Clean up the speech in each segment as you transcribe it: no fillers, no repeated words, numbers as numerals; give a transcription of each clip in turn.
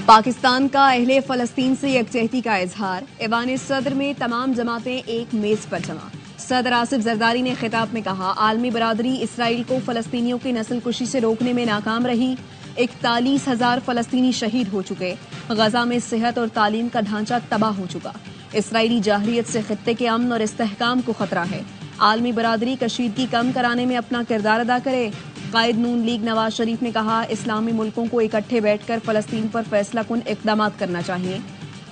پاکستان کا اہل فلسطین سے یکجہتی کا اظہار، ایوان صدر میں تمام جماعتیں ایک میز پر جمع۔ صدر آصف زرداری نے خطاب میں کہا، عالمی برادری اسرائیل کو فلسطینیوں کی نسل کشی سے روکنے میں ناکام رہی، 41,000 فلسطینی شہید ہو چکے، غزہ میں صحت اور تعلیم کا ڈھانچہ تباہ ہو چکا، اسرائیلی جارحیت سے خطے کے امن اور استحکام کو خطرہ ہے، عالمی برادری کشیدگی کم کرانے میں اپنا کردار ادا کرے۔ قائد نون لیگ نواز شریف نے کہا، اسلامی ملکوں کو اکٹھے بیٹھ کر فلسطین پر فیصلہ کن اقدامات کرنا چاہیے۔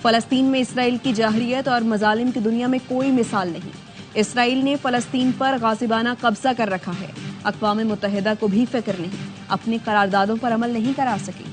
فلسطین میں اسرائیل کی جارحیت اور مظالم کی دنیا میں کوئی مثال نہیں۔ اسرائیل نے فلسطین پر غاصبانہ قبضہ کر رکھا ہے، اقوام متحدہ کو بھی فکر نہیں، اپنی قراردادوں پر عمل نہیں کرا سکی۔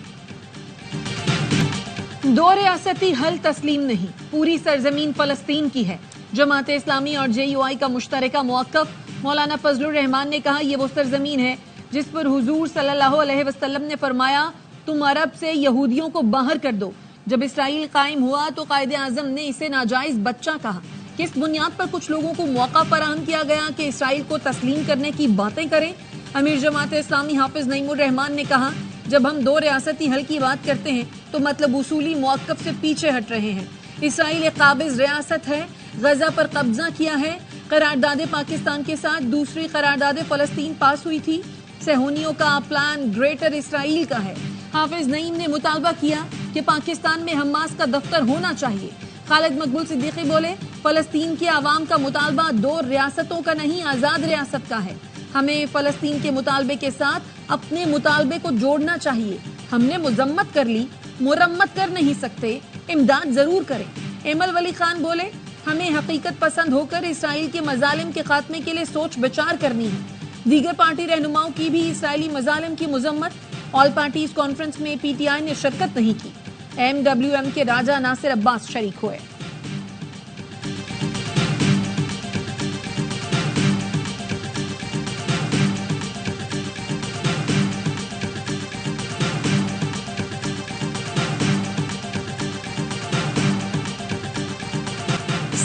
دو ریاستی حل تسلیم نہیں، پوری سرزمین فلسطین کی ہے۔ جماعت اسلامی اور JUI کا مشترکہ موقف۔ مولانا فضل الرحمان نے کہا، یہ وہ سرزمین ہے جس پر حضور صلی اللہ علیہ وسلم نے فرمایا، تم عرب سے یہودیوں کو باہر کر دو۔ جب اسرائیل قائم ہوا تو قائد اعظم نے اسے ناجائز بچہ کہا۔ کس بنیاد پر کچھ لوگوں کو موقع فراہم کیا گیا کہ اسرائیل کو تسلیم کرنے کی باتیں کریں؟ امیر جماعت اسلامی حافظ نعیم الرحمان نے کہا، جب ہم دو ریاستی حل کی بات کرتے ہیں تو مطلب اصولی موقف سے پیچھے ہٹ رہے ہیں۔ اسرائیل ایک قابض ریاست ہے، غزہ پر قبضہ کیا ہے۔ قرارداد پاکستان کے ساتھ دوسری قرارداد فلسطین پاس ہوئی تھی۔ صہیونیوں کا پلان گریٹر اسرائیل کا ہے۔ حافظ نعیم نے مطالبہ کیا کہ پاکستان میں حماس کا دفتر ہونا چاہیے۔ خالد مقبول صدیقی بولے، فلسطین کے عوام کا مطالبہ دو ریاستوں کا نہیں، آزاد ریاست کا ہے۔ ہمیں فلسطین کے مطالبے کے ساتھ اپنے مطالبے کو جوڑنا چاہیے۔ ہم نے مذمت کر لی، مرمت کر نہیں سکتے، امداد ضرور کریں۔ ایمل ولی خان بولے، ہمیں حقیقت پسند ہو کر اسرائیل کے مظالم کے خاتمے کے لیے سوچ بچار کرنی ہے۔ دیگر پارٹی رہنماؤں کی بھی اسرائیلی مظالم کی مذمت۔ آل پارٹیز کانفرنس میں PTI نے شرکت نہیں کی۔ MWM کے راجہ ناصر عباس شریک ہوئے۔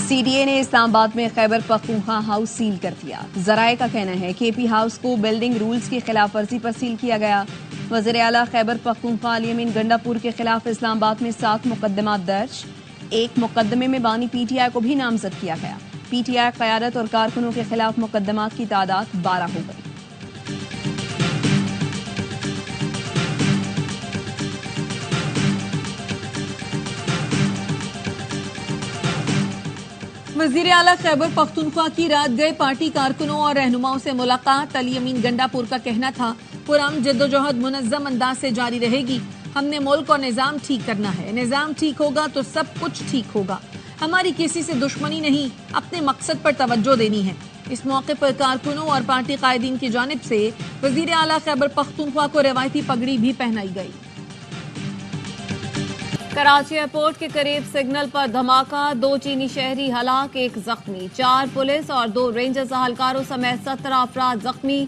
CDA نے اسلام آباد میں خیبر پختونخوا ہاؤس سیل کر دیا۔ ذرائع کا کہنا ہے کہ AP ہاؤس کو بلڈنگ رولز کی خلاف ورزی پر سیل کیا گیا۔ وزیر اعلیٰ خیبر پختونخوا علی امین گنڈا پور کے خلاف اسلام آباد میں 7 مقدمات درج، ایک مقدمے میں بانی PTI کو بھی نامزد کیا گیا۔ PTI قیادت اور کارکنوں کے خلاف مقدمات کی تعداد 12 ہو گئی۔ وزیر اعلیٰ خیبر پختونخوا کی رات گئے پارٹی کارکنوں اور رہنماؤں سے ملاقات۔ علی امین گنڈا پور کا کہنا تھا، پرامن جدوجہد منظم انداز سے جاری رہے گی۔ ہم نے ملک اور نظام ٹھیک کرنا ہے، نظام ٹھیک ہوگا تو سب کچھ ٹھیک ہوگا۔ ہماری کسی سے دشمنی نہیں، اپنے مقصد پر توجہ دینی ہے۔ اس موقع پر کارکنوں اور پارٹی قائدین کی جانب سے وزیر اعلیٰ خیبر پختونخوا کو روایتی پگڑی بھی پہنائی گئی۔ کراچی ایئرپورٹ کے قریب سگنل پر دھماکہ، 2 چینی شہری ہلاک، 1 زخمی، 4 پولیس اور 2 رینجرز اہلکاروں سمیت 17 افراد زخمی۔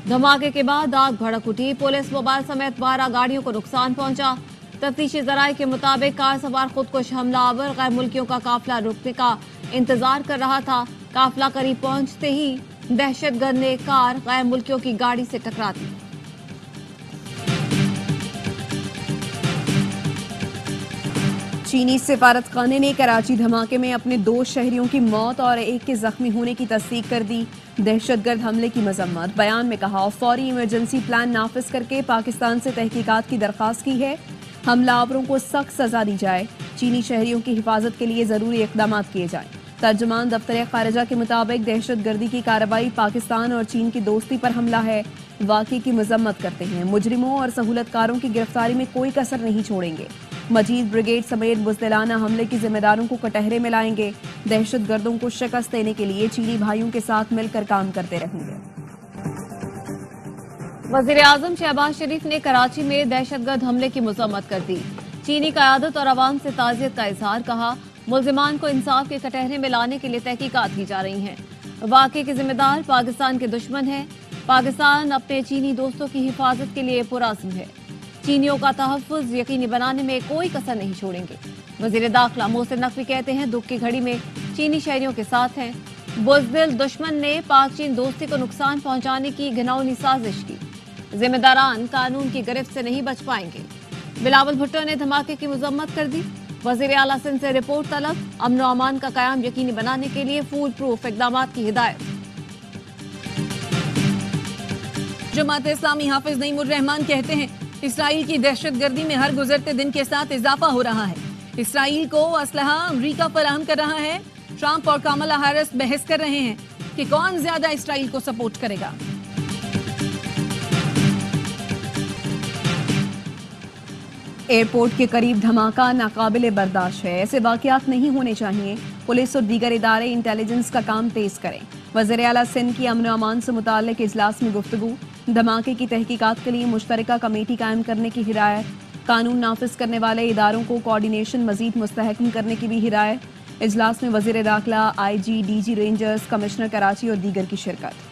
دھماکے کے بعد آگ بھڑک اٹھی، پولیس موبائل سمیت 12 گاڑیوں کو نقصان پہنچا۔ تفتیشی ذرائع کے مطابق کار سوار خودکش حملہ آور غیر ملکیوں کا قافلہ رکنے کا انتظار کر رہا تھا۔ قافلہ قریب پہنچتے ہی دہشت گرد نے کار غیر ملکیوں کی گاڑی سے ٹکرا دی۔ چینی سفارت خانے نے کراچی دھماکے میں اپنے 2 شہریوں کی موت اور 1 کے زخمی ہونے کی تصدیق کر دی۔ دہشت گرد حملے کی مذمت۔ بیان میں کہا، فوری ایمرجنسی پلان نافذ کر کے پاکستان سے تحقیقات کی درخواست کی ہے، حملہ آوروں کو سخت سزا دی جائے، چینی شہریوں کی حفاظت کے لیے ضروری اقدامات کیے جائیں۔ ترجمان دفتر خارجہ کے مطابق دہشت گردی کی کارروائی پاکستان اور چین کی دوستی پر حملہ ہے، واقعے کی مذمت کرتے ہیں، مجرموں اور سہولت کاروں کی گرفتاری میں کوئی کسر نہیں چھوڑیں گے، مجید بریگیڈ سمیت بزدلانہ حملے کی ذمہ داروں کو کٹہرے میں لائیں گے، دہشت گردوں کو شکست دینے کے لیے چینی بھائیوں کے ساتھ مل کر کام کرتے رہیں گے۔ وزیر اعظم شہباز شریف نے کراچی میں دہشت گرد حملے کی مذمت کر دی، چینی قیادت اور عوام سے تعزیت کا اظہار، کہا ملزمان کو انصاف کے کٹہرے میں لانے کے لیے تحقیقات کی جا رہی ہیں، واقعے کے ذمہ دار پاکستان کے دشمن ہیں، پاکستان اپنے چینی دوستوں کی حفاظت کے لیے پرعزم ہے، چینیوں کا تحفظ یقینی بنانے میں کوئی کسر نہیں چھوڑیں گے۔ وزیر داخلہ محسن نقوی کہتے ہیں، دکھ کی گھڑی میں چینی شہریوں کے ساتھ ہیں، بزدل دشمن نے پاک چین دوستی کو نقصان پہنچانے کی گھناؤنی سازش کی، ذمہ داران قانون کی گرفت سے نہیں بچ پائیں گے۔ بلاول بھٹو نے دھماکے کی مذمت کر دی. وزیر اعلیٰ سندھ سے رپورٹ طلب. امن و امان کا قیام یقینی بنانے کے لیے فول پروف اقدامات کی ہدایت. جماعت اسلامی حافظ نعیم الرحمان کہتے ہیں اسرائیل کی دہشت گردی میں ہر گزرتے دن کے ساتھ اضافہ ہو رہا ہے. اسرائیل کو اسلحہ امریکہ فراہم کر رہا ہے. ٹرمپ اور کاملا ہیرس بحث کر رہے ہیں کہ کون زیادہ اسرائیل کو سپورٹ کرے گا. ایئرپورٹ کے قریب دھماکہ ناقابل برداشت ہے. ایسے واقعات نہیں ہونے چاہیے. پولیس اور دیگر ادارے انٹیلیجنس کا کام تیز کریں. وزیر اعلیٰ سندھ کی امن و امان سے متعلق اجلاس میں گفتگو. دھماکے کی تحقیقات کے لیے مشترکہ کمیٹی قائم کرنے کی ہدایت. قانون نافذ کرنے والے اداروں کو کوارڈینیشن مزید مستحکم کرنے کی بھی ہدایت. اجلاس میں وزیر داخلہ، I G, D G Rangers, commissioner Karachi اور دیگر کی شرکت.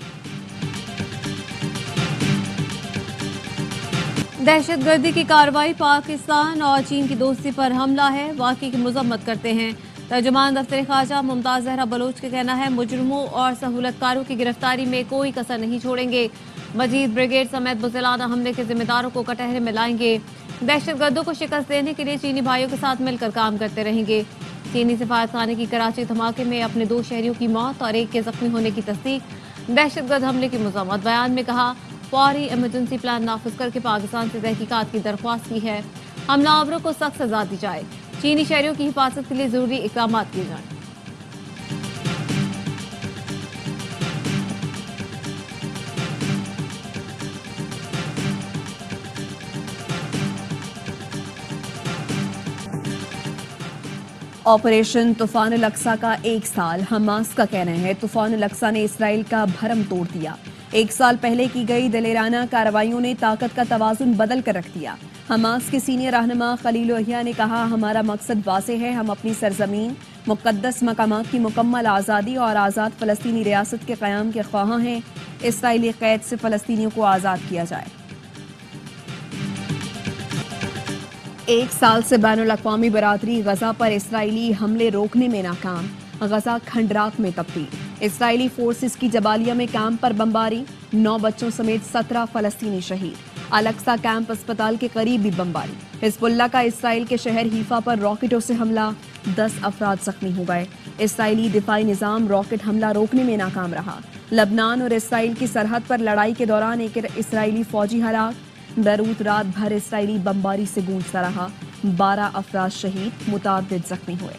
دہشت گردی کی کارروائی پاکستان اور چین کی دوستی پر حملہ ہے. واقعے کی مذمت کرتے ہیں. ترجمان دفتر خارجہ ممتاز زہرا بلوچ کا کہنا ہے مجرموں اور سہولت کاروں کی گرفتاری میں کوئی کسر نہیں چھوڑیں گے. مجید بریگیڈ سمیت بزدلانہ حملے کے ذمہ داروں کو کٹہرے میں لائیں گے. دہشت گردوں کو شکست دینے کے لیے چینی بھائیوں کے ساتھ مل کر کام کرتے رہیں گے. چینی سفارت خانے کی کراچی دھماکے میں اپنے 2 شہریوں کی موت اور 1 کے زخمی ہونے کی تصدیق. دہشت گرد حملے کی مذمت. بیان میں کہا فوری ایمرجنسی پلان نافذ کر کے پاکستان سے تحقیقات کی درخواست کی ہے. حملہ آوروں کو سخت سزا دی جائے. چینی شہریوں کی حفاظت کے لیے ضروری اقدامات کیے جائیں. آپریشن طوفان الاقصی کا 1 سال. حماس کا کہنا ہے طوفان الاقصی نے اسرائیل کا بھرم توڑ دیا. 1 سال پہلے کی گئی دلیرانہ کارروائیوں نے طاقت کا توازن بدل کر رکھ دیا. حماس کے سینئر رہنما خلیل احیا نے کہا ہمارا مقصد واضح ہے. ہم اپنی سرزمین، مقدس مقامات کی مکمل آزادی اور آزاد فلسطینی ریاست کے قیام کے خواہاں ہیں. اسرائیلی قید سے فلسطینیوں کو آزاد کیا جائے. 1 سال سے بین الاقوامی برادری غزہ پر اسرائیلی حملے روکنے میں ناکام. غزہ کھنڈرات میں تبدیل. اسرائیلی فورسز کی جبالیہ میں کیمپ پر بمباری. 9 بچوں سمیت 17 فلسطینی شہید. الاقصی کیمپ اسپتال کے قریب بھی بمباری. حزب اللہ کا اسرائیل کے شہر حیفا پر راکٹوں سے حملہ. 10 افراد زخمی ہو گئے. اسرائیلی دفاعی نظام راکٹ حملہ روکنے میں ناکام رہا. لبنان اور اسرائیل کی سرحد پر لڑائی کے دوران ایک اسرائیلی فوجی ہلاک. بیروت رات بھر اسرائیلی بمباری سے گونجتا رہا. 12 افراد شہید، متعدد زخمی ہوئے.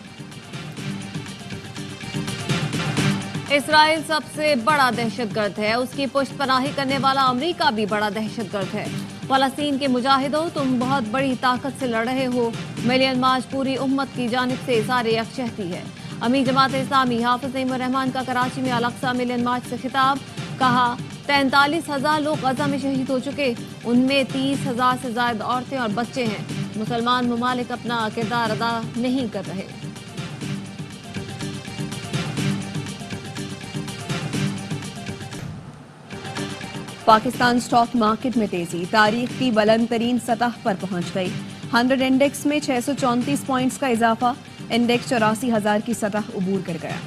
اسرائیل سب سے بڑا دہشت گرد ہے. اس کی پشت پناہی کرنے والا امریکہ بھی بڑا دہشت گرد ہے. فلسطین کے مجاہدوں تم بہت بڑی طاقت سے لڑ رہے ہو. ملین مارچ پوری امت کی جانب سے اظہار یکجہتی ہے. امیر جماعت اسلامی حافظ نعیم الرحمان کا کراچی میں الاقصی ملین مارچ سے خطاب. کہا 43,000 لوگ غزہ میں شہید ہو چکے. ان میں 30,000 سے زائد عورتیں اور بچے ہیں. مسلمان ممالک اپنا کردار ادا نہیں کر رہے. پاکستان سٹاک مارکیٹ میں تیزی. تاریخ کی بلند ترین سطح پر پہنچ گئی. 100 انڈیکس میں 634 پوائنٹس کا اضافہ. انڈیکس 84,000 کی سطح عبور کر گیا.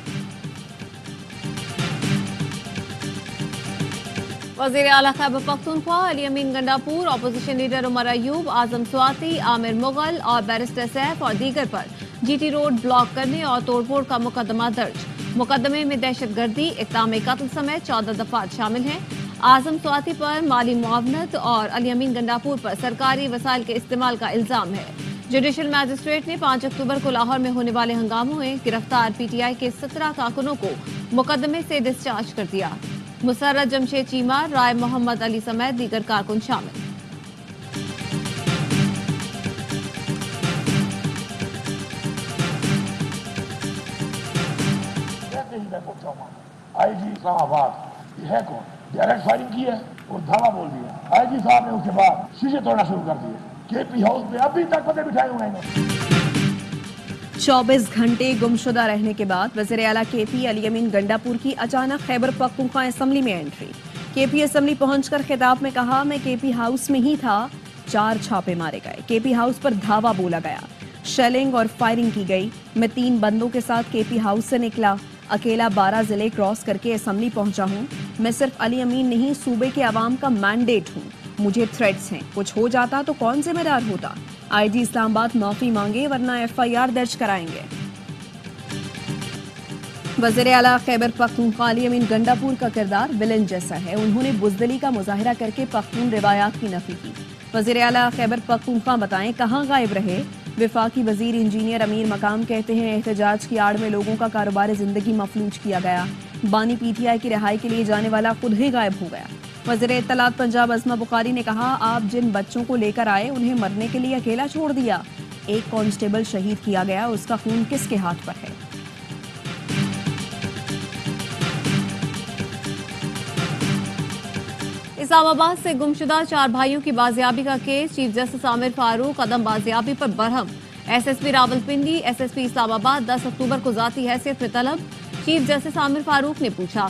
وزیر اعلیٰ خیبر پختونخوا علی امین گنڈاپور، اپوزیشن لیڈر عمر ایوب، اعظم سواتی، عامر مغل اور بیرسٹر سیف اور دیگر پر جی ٹی روڈ بلاک کرنے اور توڑ پھوڑ کا مقدمہ درج. مقدمے میں دہشت گردی، اقدام قتل سمیت 14 دفعات شامل ہیں. اعظم سواتی پر مالی معاونت اور علی امین گنڈاپور پر سرکاری وسائل کے استعمال کا الزام ہے. جوڈیشل میجسٹریٹ نے 5 اکتوبر کو لاہور میں ہونے والے ہنگاموں میں گرفتار پی ٹی آئی کے 17 کارکنوں کو مقدمے سے ڈسچارج کر دیا. مسرت جمشید چیمہ، رائے محمد علی سمیت دیگر کارکن شامل. آئی جی اسلام آباد یہ ہے کون؟ ڈائریکٹ فائرنگ کی ہے اور دھاوا بول دیا. آئی جی صاحب نے اس کے بعد شیشے توڑنا شروع کر دیے. کے پی ہاؤس میں ابھی تک پتے بٹھائے ہوئے ہیں. 24 گھنٹے گمشدہ رہنے کے بعد وزیر اعلیٰ کے پی علی امین گنڈاپور کی اچانک خیبر پختونخوا اسمبلی میں انٹری. کے پی اسمبلی پہنچ کر خطاب میں کہا میں کے پی ہاؤس میں ہی تھا. 4 چھاپے مارے گئے. کے پی ہاؤس پر دھاوا بولا گیا. شیلنگ اور فائرنگ کی گئی. میں 3 بندوں کے ساتھ کے پی ہاؤس سے نکلا. اکیلا 12 ضلع کراس کر کے اسمبلی پہنچا ہوں. میں صرف علی امین نہیں، صوبے کے عوام کا مینڈیٹ ہوں. مجھے تھریٹس ہیں. کچھ ہو جاتا تو کون ذمہ دار ہوتا؟ IG اسلام آباد معافی مانگے ورنہ FIR درج کرائیں گے۔ وزیر اعلیٰ خیبر پختونخوا علی امین گنڈاپور کا کردار ولن جیسا ہے، انہوں نے بزدلی کا مظاہرہ کر کے پختون روایات کی نفی کی۔ وزیر اعلیٰ خیبر پختونخوا بتائیں کہاں غائب رہے؟ وفاقی وزیر انجینئر امیر مقام کہتے ہیں احتجاج کی آڑ میں لوگوں کا کاروبار زندگی مفلوج کیا گیا، بانی PTI کی رہائی کے لیے جانے والا خود ہی غائب ہو گیا۔ وزیر اطلاعات پنجاب عظمہ بخاری نے کہا آپ جن بچوں کو لے کر آئے انہیں مرنے کے لیے اکیلا چھوڑ دیا، ایک کانسٹیبل شہید کیا گیا، اس کا خون کس کے ہاتھ پر ہے؟ اسلام آباد سے گمشدہ 4 بھائیوں کی بازیابی کا کیس، چیف جسٹس عامر فاروق عدم بازیابی پر برہم۔ SSP راولپنڈی SSP اسلام آباد 10 اکتوبر کو ذاتی حیثیت میں طلب۔ چیف جسٹس عامر فاروق نے پوچھا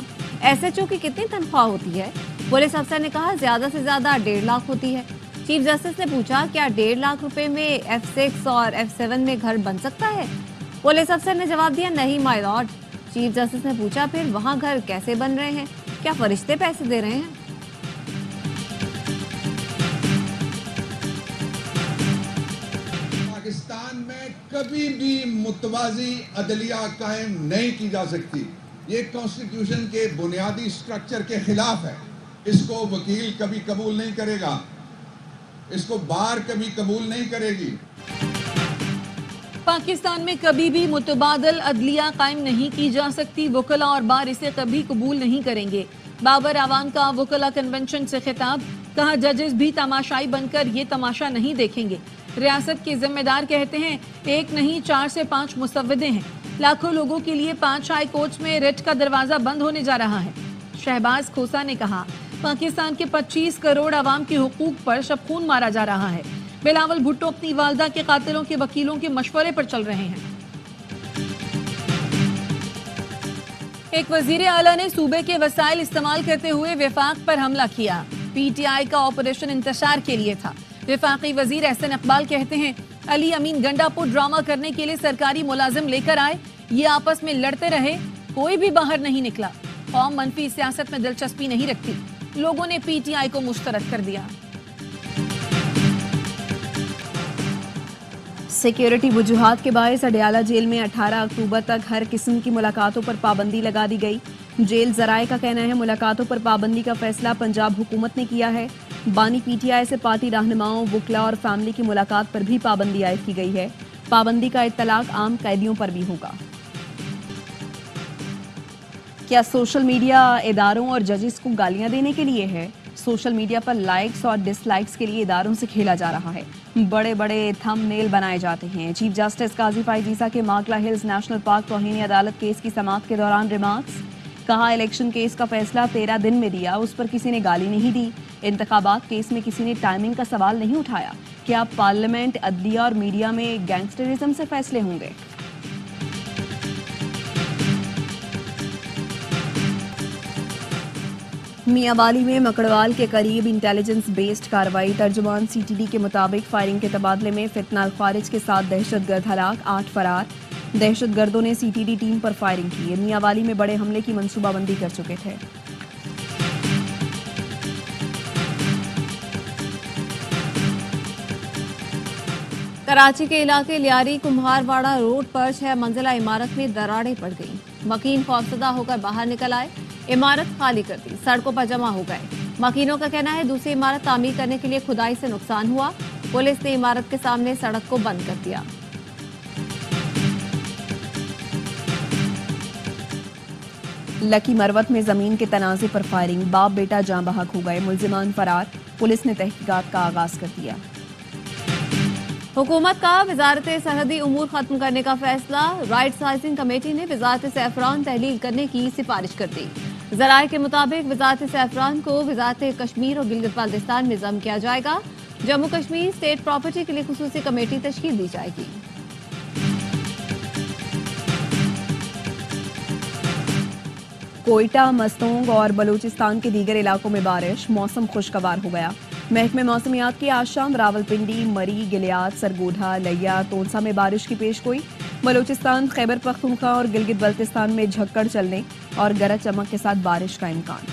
SHO کی کتنی تنخواہ ہوتی ہے؟ پولیس افسر نے کہا زیادہ سے زیادہ 1.5 لاکھ ہوتی ہے۔ چیف جسٹس نے پوچھا کیا 1.5 لاکھ روپے میں F6 اور F7 میں گھر بن سکتا ہے؟ پولیس افسر نے جواب دیا نہیں مائی لارڈ۔ چیف جسٹس نے پوچھا پھر وہاں گھر کیسے بن رہے ہیں؟ کیا فرشتے پیسے دے رہے ہیں؟ پاکستان میں کبھی بھی متوازی عدلیہ قائم نہیں کی جا سکتی، یہ کانسٹیٹیوشن کے بنیادی سٹرکچر کے خلاف ہے، اس کو وکیل کبھی قبول نہیں کرے گا، اس کو بار کبھی قبول نہیں کرے گی۔ پاکستان میں کبھی بھی متبادل عدلیہ قائم نہیں کی جا سکتی، وکلاء اور بار اسے کبھی قبول نہیں کریں گے۔ بابر اعوان کا وکلاء کنونشن سے خطاب، کہا ججز بھی تماشائی بن کر یہ تماشا نہیں دیکھیں گے۔ ریاست کے ذمہ دار کہتے ہیں 1 نہیں 4 سے 5 مسودے ہیں، لاکھوں لوگوں کے لیے 5 ہائی کورٹس میں ریٹ کا دروازہ بند ہونے جا رہا ہے۔ شہباز کھوسا نے کہا پاکستان کے 25 کروڑ عوام کے حقوق پر شب خون مارا جا رہا ہے۔ بلاول بھٹو اپنی والدہ کے قاتلوں کے وکیلوں کے مشورے پر چل رہے ہیں۔ ایک وزیر اعلیٰ نے صوبے کے وسائل استعمال کرتے ہوئے وفاق پر حملہ کیا، PTI کا آپریشن انتشار کے لیے تھا۔ وفاقی وزیر احسن اقبال کہتے ہیں علی امین گنڈاپور ڈرامہ کرنے کے لیے سرکاری ملازم لے کر آئے، یہ آپس میں لڑتے رہے، کوئی بھی باہر نہیں نکلا۔ قوم منفی سیاست میں دلچسپی نہیں رکھتی، لوگوں نے PTI کو مسترد کر دیا۔ سیکیورٹی وجوہات کے باعث اڈیالہ جیل میں 18 اکتوبر تک ہر قسم کی ملاقاتوں پر پابندی لگا دی گئی۔ جیل ذرائع کا کہنا ہے ملاقاتوں پر پابندی کا فیصلہ پنجاب حکومت نے کیا ہے۔ بانی PTI سے پارٹی رہنماؤں، وکلاء اور فیملی کی ملاقات پر بھی پابندی عائد کی گئی ہے۔ پابندی کا اطلاق عام قیدیوں پر بھی ہوگا۔ کیا سوشل میڈیا اداروں اور ججز کو گالیاں دینے کے لیے ہے؟ سوشل میڈیا پر لائکس اور ڈس لائکس کے لیے اداروں سے کھیلا جا رہا ہے، بڑے بڑے تھم نیل بنائے جاتے ہیں۔ چیف جسٹس قاضی فائز عیسیٰ کے ماکلا ہلز نیشنل پارک توہین عدالت کیس کی سماعت کے دوران ریمارکس، کہا الیکشن کیس کا فیصلہ 13 دن میں دیا، اس پر کسی نے گالی نہیں دی۔ انتخابات کیس میں کسی نے ٹائمنگ کا سوال نہیں اٹھایا۔ کیا پارلیمنٹ، عدلیہ اور میڈیا میں گینگسٹرزم سے فیصلے ہوں گے؟ میاں والی میں مکڑوال کے قریب انٹیلیجنس بیسڈ کارروائی، ترجمان CTD کے مطابق فائرنگ کے تبادلے میں فتنہ الخوارج کے ساتھ دہشت گرد ہلاک، 8 فرار۔ دہشت گردوں نے CTD ٹیم پر فائرنگ کی، میاں والی میں بڑے حملے کی منصوبہ بندی کر چکے تھے۔ کراچی کے علاقے لیاری کمہار واڑہ روڈ پر 6 منزلہ عمارت میں دراڑیں پڑ گئیں، مکین خوفزدہ ہو کر باہر نکل آئے، عمارت خالی کر دی، سڑکوں پر جمع ہو گئے۔ مکینوں کا کہنا ہے دوسری عمارت تعمیر کرنے کے لیے کھدائی سے نقصان ہوا، پولیس نے عمارت کے سامنے سڑک کو بند کر دیا۔ لکی مروت میں زمین کے تنازع پر فائرنگ، باپ بیٹا جاں بحق ہو گئے، ملزمان فرار، پولیس نے تحقیقات کا آغاز کر دیا۔ حکومت کا وزارت سرحدی امور ختم کرنے کا فیصلہ، رائٹ سائزنگ کمیٹی نے وزارت زعفران تحلیل کرنے کی سفارش کر دی۔ ذرائع کے مطابق وزارت زعفران کو وزارت کشمیر اور گلگت بلتستان میں ضم کیا جائے گا، جموں کشمیر اسٹیٹ پراپرٹی کے لیے خصوصی کمیٹی تشکیل دی جائے گی۔ کوئٹہ، مستونگ اور بلوچستان کے دیگر علاقوں میں بارش، موسم خوشگوار ہو گیا۔ محکمہ موسمیات کی آج شام راولپنڈی، مری، گلیات، سرگوڈھا، لیا، تونسا میں بارش کی پیش گوئی۔ بلوچستان، خیبر پختونخوا اور گلگت بلتستان میں جھکڑ چلنے اور گرج چمک کے ساتھ بارش کا امکان۔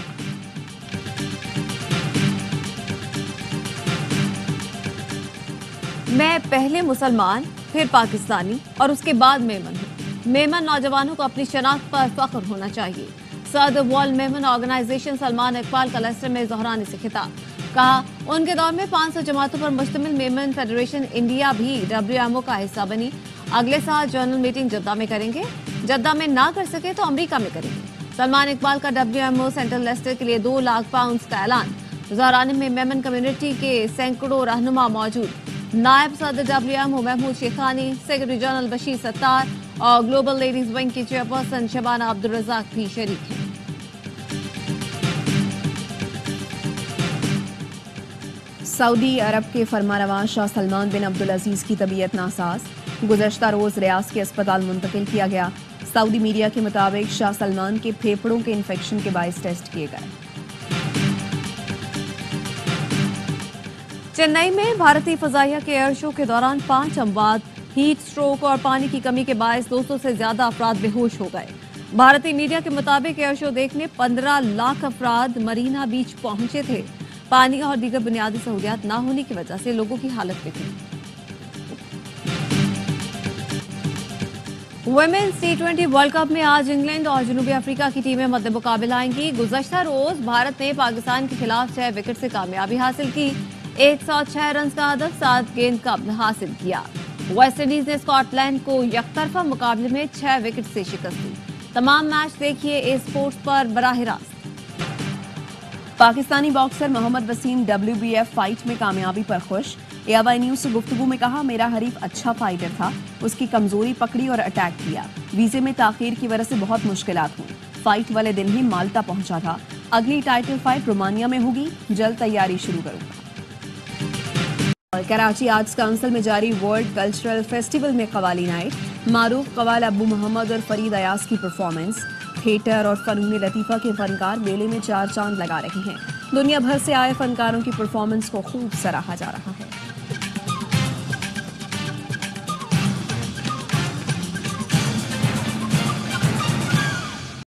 میں پہلے مسلمان پھر پاکستانی اور اس کے بعد میمن ہوں. میمن نوجوانوں کو اپنی شناخت پر فخر ہونا چاہیے. صدر ورلڈ میمن آرگنائزیشن سلمان اقبال کا لیسٹر میں زہرانی سے خطاب. کہا ان کے دور میں 500 جماعتوں پر مشتمل میمن فیڈریشن انڈیا بھی WMO کا حصہ بنی. اگلے سال جنرل میٹنگ جدہ میں کریں گے. جدہ میں نہ کر سکے تو امریکہ میں کریں گے. سلمان اقبال کا WMO سینٹرل لیسٹر کے لیے 2 لاکھ پاؤنڈز کا اعلان. زہرانے میں میمن کمیونٹی کے سینکڑوں رہنما موجود. نائب صدر WMO Mahmood Shaikhani, secretary general Bashir Sattar اور گلوبل لیڈیز ونگ کی چیئرپرسن شبانہ عبدالرزاق بھی شریک ہیں. سعودی عرب کے فرمانروا شاہ سلمان بن عبدالعزیز کی طبیعت ناساز. گزشتہ روز ریاض کے اسپتال منتقل کیا گیا. سعودی میڈیا کے مطابق شاہ سلمان کے پھیپھڑوں کے انفیکشن کے باعث ٹیسٹ کیے گئے. چنئی میں بھارتی فضائیہ کے ایئر شو کے دوران 5 اموات. ہیٹ سٹروک اور پانی کی کمی کے باعث 200 سے زیادہ افراد بے ہوش ہو گئے. بھارتی میڈیا کے مطابق ایئر شو دیکھنے 15 لاکھ افراد مرینا بیچ پہنچے تھے. پانی اور دیگر بنیادی سہولیات نہ ہونے کی وجہ سے لوگوں کی حالت بگڑی. ویمنز T20 ورلڈ کپ میں آج انگلینڈ اور جنوبی افریقہ کی ٹیمیں مد مقابل آئیں گی. گزشتہ روز بھارت نے پاکستان کے خلاف 6 وکٹ سے کامیابی حاصل کی. 106 رنز کا ہدف 7 گیند قبل حاصل کیا. ویسٹ انڈیز نے اسکاٹ لینڈ کو یک طرفہ مقابلے میں 6 وکٹ سے شکست دی. تمام میچ دیکھیے اے اسپورٹس پر براہ راست. پاکستانی باکسر محمد وسیم WBF فائٹ میں کامیابی پر خوش. AY نیوز سے گفتگو میں کہا میرا حریف اچھا فائٹر تھا. اس کی کمزوری پکڑی اور اٹیک کیا. ویزے میں تاخیر کی وجہ سے بہت مشکلات ہوئی. فائٹ والے دن ہی مالٹا پہنچا تھا. اگلی ٹائٹل فائٹ رومانیہ میں ہوگی. جلد تیاری شروع کروں گا. کراچی آرٹس کونسل میں جاری ورلڈ کلچرل فیسٹیول میں قوالی نائٹ. معروف قوال ابو محمد اور فرید ایاز کی پرفارمنس. تھیٹر اور فنون لطیفہ کے فنکار میلے میں 4 چاند لگا رہے ہیں. دنیا بھر سے آئے فنکاروں کی پرفارمنس کو خوب سراہا جا رہا ہے.